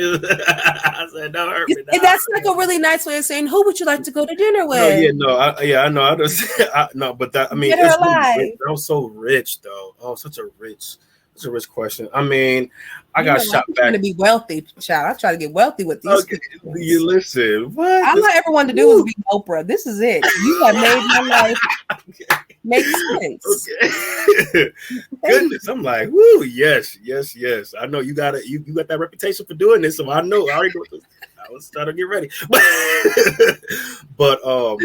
I said, don't hurt me. That's like a really nice way of saying, who would you like to go to dinner with? I know. No, but that, I mean, it's really, that was so rich, though. Oh, such a rich question. I mean, I got shot back. Trying to be wealthy, child. I try to get wealthy with these. Okay, you listen. What? All I ever wanted to do was be Oprah. This is it. You have made my life make sense. Okay. Goodness, I'm like, woo, yes. I know you got it. You got that reputation for doing this, so I know. I already know this. I was trying to get ready, but I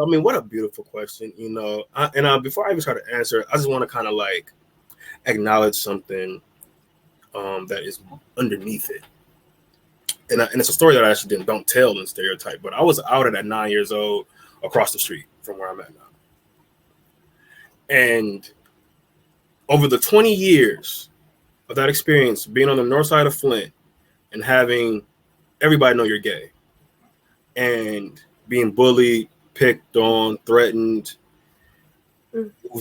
mean, what a beautiful question, you know. Before I even try to answer, I just want to kind of like acknowledge something that is underneath it, and it's a story that I actually don't tell in Stereotype, but I was outed at 9 years old across the street from where I'm at now, and over the 20 years of that experience, being on the north side of Flint and having everybody know you're gay, and being bullied, picked on, threatened,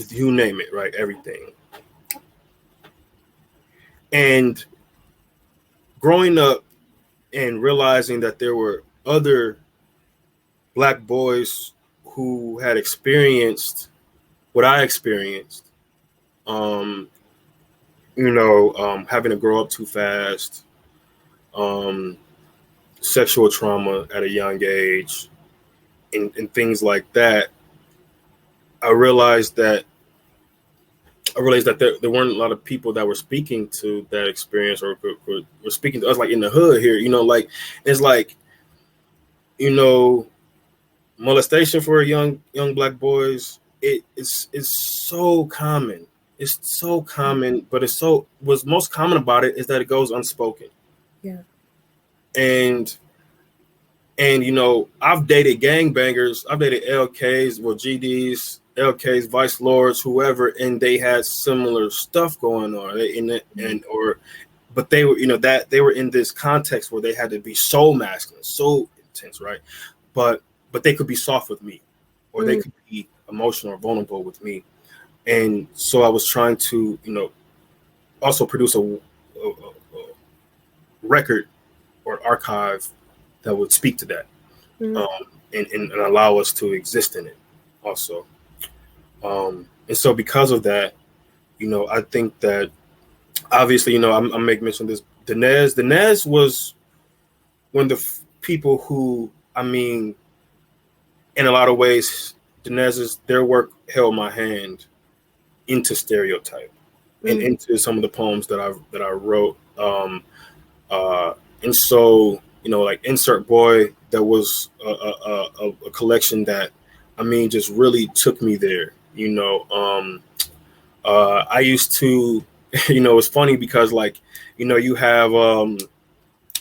you name it, right? Everything. And growing up and realizing that there were other Black boys who had experienced what I experienced, having to grow up too fast, sexual trauma at a young age, and things like that, I realized that there weren't a lot of people that were speaking to that experience or were speaking to us, like in the hood here, you know, like it's like, you know, molestation for young Black boys. It's so common. It's so common, but what's most common about it is that it goes unspoken. Yeah. And you know, I've dated gangbangers, I've dated LKs, well, GDs, LKs, vice lords, whoever, and they had similar stuff going on. But they were, you know, that they were in this context where they had to be so masculine, so intense, right? But they could be soft with me, or they could be emotional or vulnerable with me. And so I was trying to, you know, also produce a record or archive that would speak to that, and allow us to exist in it also. And so because of that, you know, I think that obviously, you know, I make mention of this. Dinez was one of the people who, I mean, in a lot of ways, their work held my hand into Stereotype and into some of the poems that I wrote. And so, you know, like Insert Boy, that was a collection that, I mean, just really took me there. You know, I used to, you know, it's funny because, like, you know, you have, you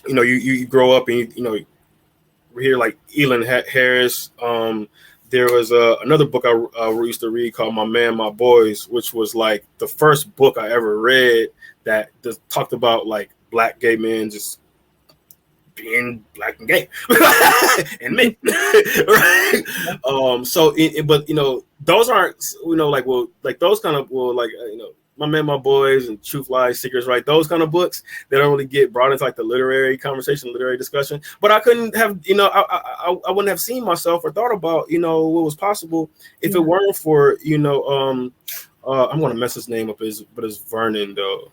know, you grow up and, you know, we hear like Elin Harris. There was another book I used to read called My Man, My Boys, which was like the first book I ever read that talked about like Black gay men just being black and gay and me. Right? But those aren't, like those kind of, My Man, My Boys and Truth, Lies, Secrets, right? Those kind of books, they don't really get brought into like the literary conversation, literary discussion. But I couldn't have, I wouldn't have seen myself or thought about, what was possible if it weren't for, I'm going to mess his name up, but it's Vernon, though,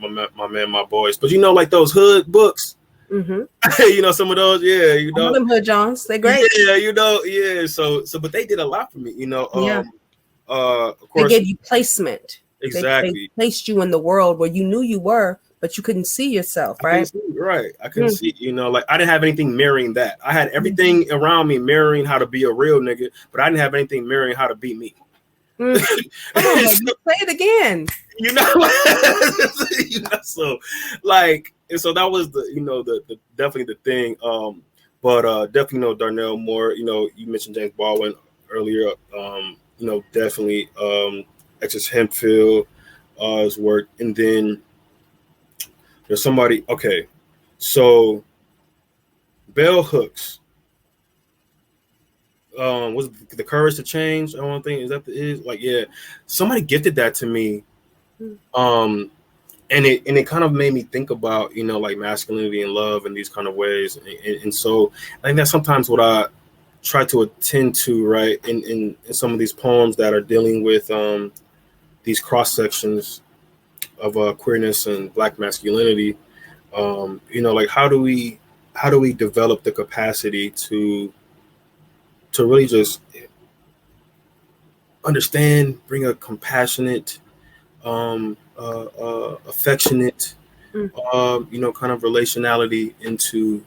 my Man, My Boys. But like those hood books, some of those, All them hood Johns, they great. Yeah. So, but they did a lot for me, of course. They gave you placement. Exactly. They placed you in the world where you knew you were, but you couldn't see yourself, right? I couldn't see, like I didn't have anything mirroring that. I had everything around me mirroring how to be a real nigga, but I didn't have anything mirroring how to be me. Come on, say it again. So like, and so that was the definitely the thing. But definitely Darnell Moore. You mentioned James Baldwin earlier. Definitely Exis Hempfield, his work, and then there's somebody. Okay, so Bell Hooks. Was the Courage to Change? I don't think somebody gifted that to me, and it kind of made me think about like masculinity and love in these kind of ways, and so I think that's sometimes what I try to attend to, right, in some of these poems that are dealing with these cross sections of queerness and Black masculinity. Like how do we develop the capacity to really just understand, bring a compassionate, affectionate, kind of relationality into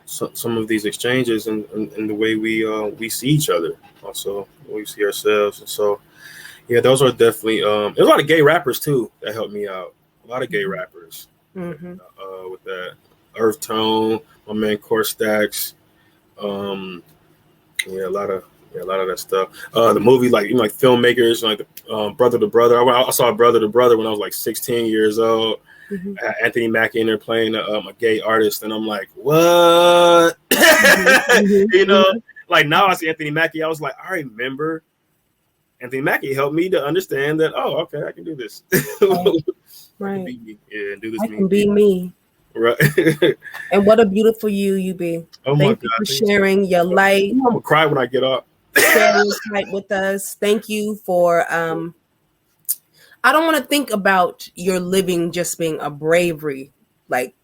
some of these exchanges and the way we see each other, also the way we see ourselves. And so, those are definitely, there's a lot of gay rappers too that helped me out. A lot of gay rappers with that. Earth Tone, my man Corstax, a lot of that stuff. The movie, like filmmakers, like Brother to Brother. I saw Brother to Brother when I was like 16 years old. Anthony Mackie in there playing a gay artist, and I'm like, what? Like now I see Anthony Mackie, I was like, I remember Anthony Mackie helped me to understand that. Oh, okay, I can do this. Right. I can be me. Yeah, do this. I can be me. Right. And what a beautiful you be. Oh Thank my you God, for sharing your light. I'm gonna cry when I get up. Stereotype with us. Thank you for I don't want to think about your living just being a bravery, like,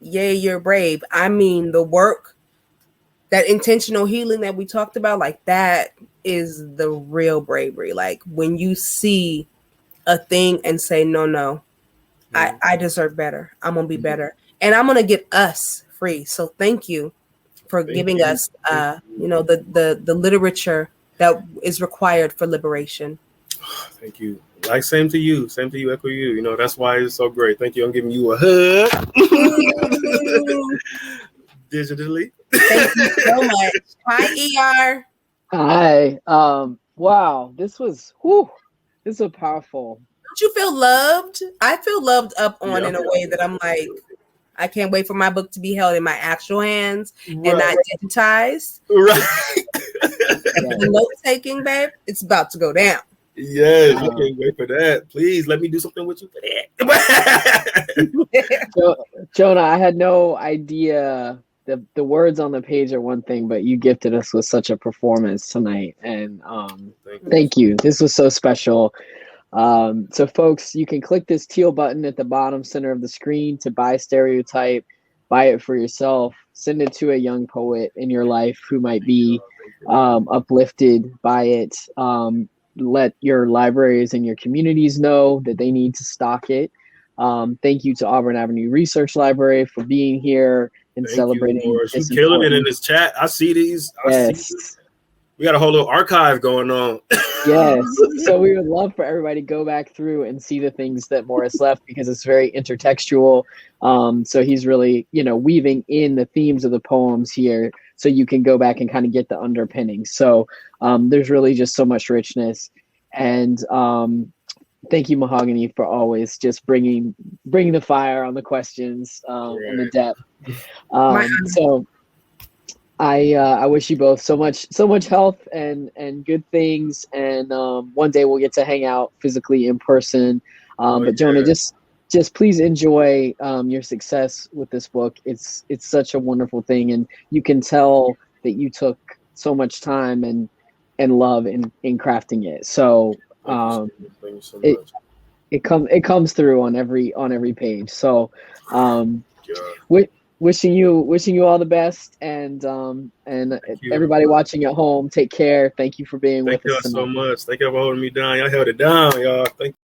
yay, you're brave. I mean the work, that intentional healing that we talked about, like that is the real bravery. Like when you see a thing and say, no, I deserve better. I'm gonna be better. And I'm gonna get us free. So thank you for giving us the literature that is required for liberation. Thank you. Like same to you, echo you. That's why it's so great. Thank you. I'm giving you a hug. Digitally. Thank you so much. Hi, ER. Hi. Wow, this was powerful. Don't you feel loved? I feel loved up on in a way that I'm like, I can't wait for my book to be held in my actual hands and not digitized. Right. The note taking, babe, it's about to go down. Yes, I can't wait for that. Please let me do something with you for that. Jonah, I had no idea. The words on the page are one thing, but you gifted us with such a performance tonight. And thank you. This was so special. So folks, you can click this teal button at the bottom center of the screen to buy Stereotype, buy it for yourself, send it to a young poet in your life who might be uplifted by it. Let your libraries and your communities know that they need to stock it. Thank you to Auburn Avenue Research Library for being here and celebrating. You're killing it in this chat. I see these. We got a whole little archive going on. Yes. So we would love for everybody to go back through and see the things that Morris left, because it's very intertextual. So he's really, weaving in the themes of the poems here, so you can go back and kind of get the underpinnings. So there's really just so much richness. And Thank you, Mahogany, for always just bringing the fire on the questions and the depth. So I wish you both so much health and good things, and one day we'll get to hang out physically in person. But Jonah, just please enjoy your success with this book. It's such a wonderful thing, and you can tell that you took so much time and love in crafting it. So Thank you so much. it comes through on every page. So wishing you all the best, and everybody watching at home, take care. Thank you for being with us. Thank y'all so much. Thank y'all for holding me down. Y'all held it down, y'all. Thank you.